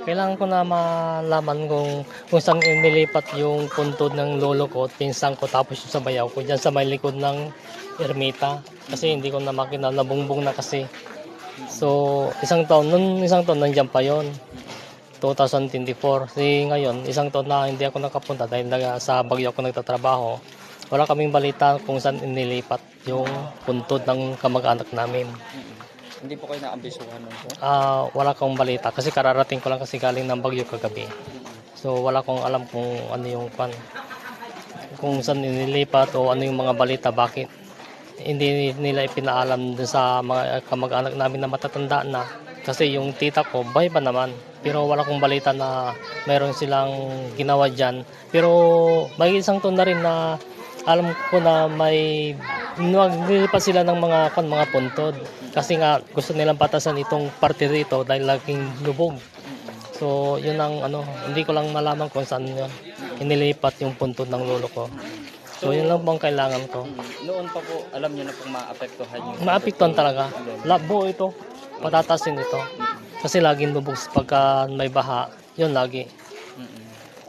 Kailangan ko na malaman kung saan inilipat yung puntod ng lolo ko at pinsan ko tapos yung sa bayaw ko dyan sa may likod ng ermita. Kasi hindi ko na makita, nabungbong na kasi. So, isang taon nandiyan pa yon 2024. Kasi ngayon, isang taon na hindi ako nakapunta dahil sa Baguio ako nagtatrabaho. Wala kaming balita kung saan inilipat yung puntod ng kamag-anak namin. Hindi po kayo naambisuhan nun po? Wala akong balita kasi kararating ko lang kasi galing ng Baguio kagabi. So wala akong alam kung ano yung kung saan inilipat o ano yung mga balita, bakit hindi nila ipinaalam dun sa mga kamag-anak namin na matatanda na. Kasi yung tita ko, buhay pa naman. Pero wala akong balita na mayroon silang ginawa dyan. Pero may isang taon na rin na alam ko na may naglilipat sila ng mga puntod. Kasi nga gusto nilang batasan itong parte rito dahil laging lubog. So yun ang hindi ko lang malaman kung saan yun inilipat yung puntod ng lolo ko. So yun lang bang kailangan ko. Noon pa po, alam niyo na pong maapektuhan yung... Maapektuhan talaga. Labo ito. Patatasin ito. Kasi laging lubog pagka may baha. Yun lagi.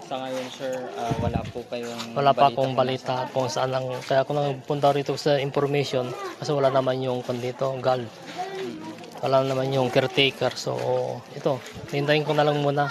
Sa ngayon, sir, wala po kayong Wala pa akong balita kung saan lang. Kaya ako nagpunta rito sa information kasi wala naman yung dito, guard. Wala naman yung caretaker. So ito, hintayin ko na lang muna.